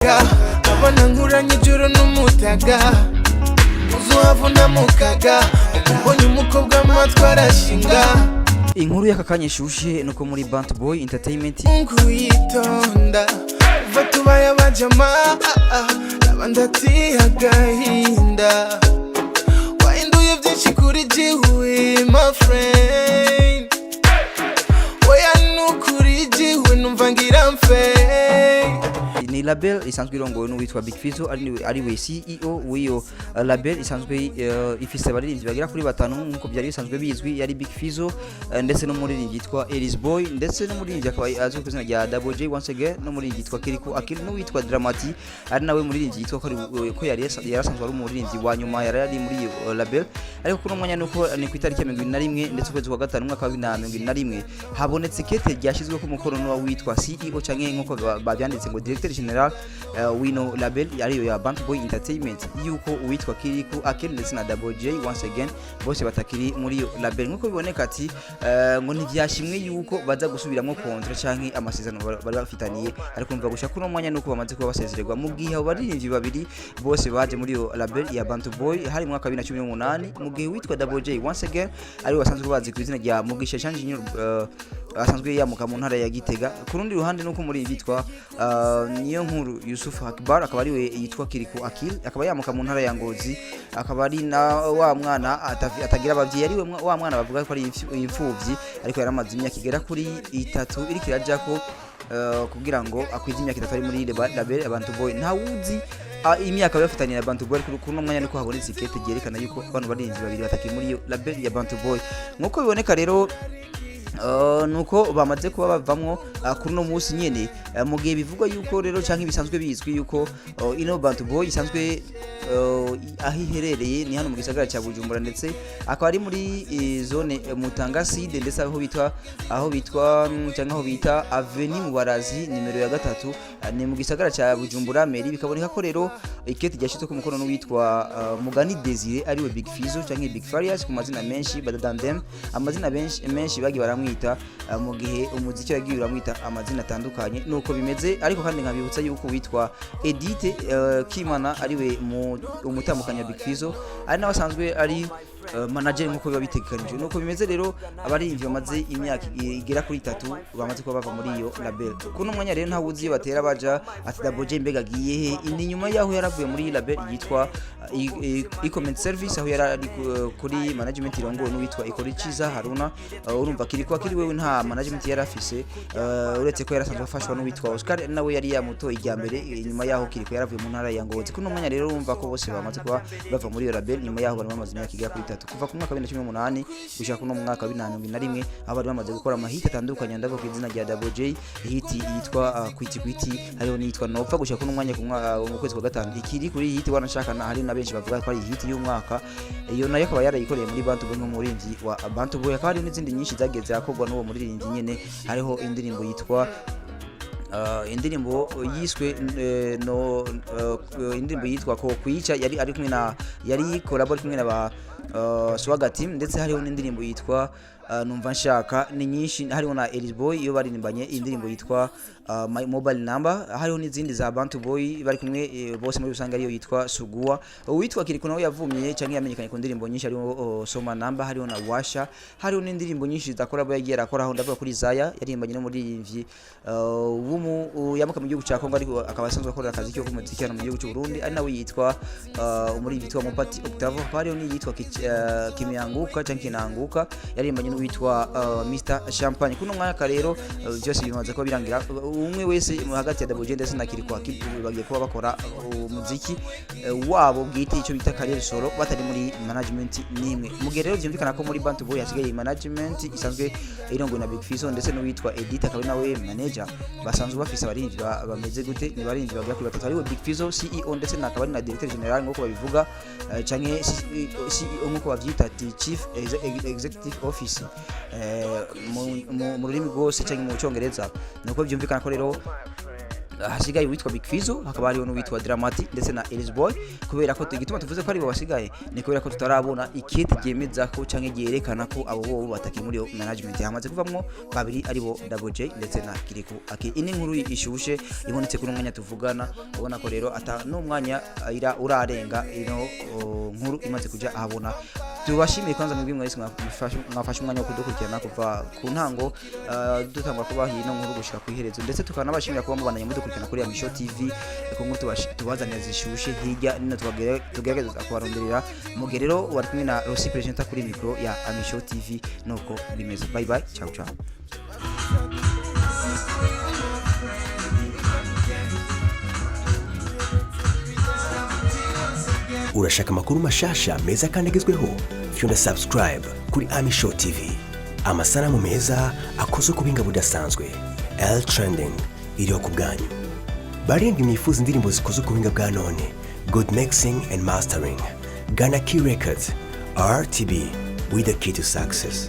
abana nkuranye ijoro n'umutaga uzuhavuna mukaga ukubonye umukobwa amatwi arashinga. Inkuru y'akakanya ishushe nuko muri Bant Boy Entertainment nguyitonda uva tubaye abajama abandi ati agahinda wahinduye byinshi kuri jiwe my friend oya nukuri jiwe numva ngira mfe. ni label isanzwe irongowe n'uwitwa Big Fizzo ari we CEO w'iyo label isanzwe ifise abaririmbyi bagera kuri batanu nkuko byari bisanzwe bizwi. Yari Big Fizzo ndetse no muri yitwa Elis Boy ndetse no muri akaba azwi ku izina rya Double J once again no muri yitwa Kiriku Akil no witwa Dramati ari nawe muri yitwa ko yari yarasanzwe ari umuririmbyi wa nyuma yari muri iyo label. Ariko kuno mwanya nuko ni ku itariki ya 21 ndetse ukwezi kwa gatanu mwaka wa 2021 habonetse kete ryashizwe ku mukono no witwa CEO canke nkuko babyanditse ngo Director General wino label ariyo ya Bant Boy Entertainment yuko uwitwa Kiriku Akil ndetse na Double J once again bose batakiri muri iyo label. Nkuko biboneka ati ngo ntivyashimwe yuko baza gusubiramo contrat canke amasezerano bari bafitaniye, ariko umva gusha kuno mwanya nuko bamaze kuba basezererwa mu gihe abo baririmbyi babiri bose baje muri iyo label ya Bant Boy hari mu mwaka wa 2018 mu gihe witwa Double J once again ari wasanzwe bazi ku izina rya Mugisha Change asanzwe yamuka mu ntara ya Gitega. Ku rundi ruhande nuko muri bitwa niyo nkuru Yusuf Akbar akaba ari we yitwa Kiriku Akil akaba yamuka mu ntara ya Ngozi akaba ari na wa mwana atagira abavyi yari wa mwana bavuga ko ari imfuvyi ariko yaramaze imyaka igera kuri 3 iri kirajako kugira ngo akwize imyaka 3 ari muri label Bant Boy. Ntawuzi imyaka bafitanye na Bant Boy kuno mwanya niko habonetse ikete ryerekana yuko abantu barinzi babiri batakiri muri label ya Bant Boy. Nkuko biboneka rero nuko bamaze kuba bavamwo kuri no munsi nyene mu gihe bivugwa yuko rero canke bisanzwe bizwi yuko ino Bant Boy isanzwe ahiherereye ni hano mu gisagara ca Bujumbura ndetse akaba ari muri zone Mutanga Side ndetse aho bitwa canke aho bita Avenue mu Barazi nimero ya 3 ni mu gisagara ca Bujumbura meri. Bikaboneka ko rero ikete ryashitse ku mukono n'uwitwa Mugani Desire ari we Big Fizzo canke Big Farious ku mazina menshi badadandem amazina menshi bagi baramwita mu gihe umuziki yagiye uramwita amazina atandukanye nuko bimeze. Ariko kandi nkabibutsa yuko witwa Edith Kimana ari we umutamukanya Big Fizzo ari nawe asanzwe ari manager nkuko biba bitegekanijwe. Nuko bimeze rero abarinzi bamaze imyaka igera kuri 3 bamaze kuba bava muri iyo label. Kuno mwanya rero nta wuzi batera baja ati Double J mbega giye he indi nyuma yaho yaravuye muri label yitwa e-comment service aho yari kuri management irongowe n'uwitwa Ikorichiza Haruna. Urumva Kiriku Akili wewe nta management yari afise uretse ko yarasanzwe afashwa n'uwitwa Oscar nawe yari yamuto ijya mbere. Nyuma yaho Kiriku yaravuye mu ntara ya Ngozi. Kuno mwanya rero urumva ko bose bamaze kuba bava muri iyo label nyuma yaho bari bamaze imyaka igera kuri 3 kuva ku mwaka wa 2018 gushika kuno mwaka wa 2021 aho bari bamaze gukora amahiti atandukanye ndava ku izina rya Double J. Hiti yitwa kwiti hariho nitwa Nopfa gushika kuno mwanya mu kwezi kwa gatanu ikiri kuri hiti wanashaka na hari na benshi bavuga ko ari hiti y'umwaka. Iyo nayo akaba yarayikoreye muri Bant Boy nk'umurinzi wa Bant Boy. Akaba hari n'izindi nyinshi zageze akorwa n'uwo muririnzi nyene hariho indirimbo yitwa indirimbo yiswe indirimbo yitwa ko kwica yari kumwe na yari collab kumwe na ba Swaga Team ndetse hariho n'indirimbo yitwa numva nshaka ni nyinshi hariho na Elis Boy iyo baririmbanye indirimbo yitwa My Mobile Number. Hariho n'izindi za Bant Boy bari kumwe bose muri usanga ariyo yitwa Sugua. Uwitwa Kiriku nawe yavumye cyangwa yamenyekanye ku ndirimbo nyinshi hariho Soma Number hariho na Washa hariho n'indirimbo nyinshi zakora bagiye akora aho ndavuga kuri Zaya yaririmbanye no muri imvyi yamuka mu gihugu cya Kongo ariko akaba asanzwe akorera akazi cyo kumuziki hano mu gihugu cy'u Burundi ari nawe yitwa umuririmbyi yitwa Mopati Octave. Hariho n'iyitwa Kimyanguka cyangwa Kinanguka yaririmbanye n'uwitwa Mr Champagne. Kuno mwaka rero byose bimaze ko birangira umwe wese hagati ya Double J ndetse na Kiriku Akili bagiye kuba bakora umuziki wabo bwite icyo bita career solo batari muri management nimwe. Mu gihe rero byumvikana ko muri Bant Boy hasigaye management isanzwe irongowe na Big Fizzo ndetse n'uwitwa Edith akaba nawe manager basanzwe bafise abarinzi bameze gute ni barinzi bagera kuri 3 ariwe Big Fizzo CEO ndetse nakaba ari na Director General nkuko babivuga canke CEO nkuko bavyita ati Chief Executive Office mu rurimi rwose canke mu Cyongereza. Nuko byumvikana ko rero hasigaye witwa Big Fizzo, hakaba hariho n'uwitwa Dramati ndetse na Ellis Boy. Kubera ko igituma tuvuze ko ari bo basigaye ni kubera ko tutarabona ikete ryemeza ko canke ryerekana ko abo bo bataki muri management hamaze kuvamwo babiri ari bo Double J ndetse na Kiriko Aki. Ini nkuru ishushe ibonetse kuri umwanya tuvugana, ubona ko rero ata n'umwanya urarenga ino nkuru imaze kuja ahabona. Tubashimiye kwanza mwebwe mwese mwafashe umwanya wo kudukurikirana kuva ku ntango dutangwa kuba hino nkuru gushika ku iherezo, ndetse tukanabashimira kuba mubandanya mudukurikirana kuri Amisho TV ko nkuru tubazanira zishushe hirya nino tugerageza kubaronderera mugerero wari kumwe na Rossi presenter kuri micro ya Amisho TV. Nuko bimeze, bye bye, ciao ciao. Urashaka amakuru mashasha meza kandi agezweho? Fyonda subscribe kuri Amisho TV. Amasanamu meza akoze ku binga budasanzwe. L Trending iriho ku bwanyu. Barindwi mwifuza indirimbo zikoze ku binga bwa none. Good mixing and mastering. Ghana Key Records. RTB with the key to success.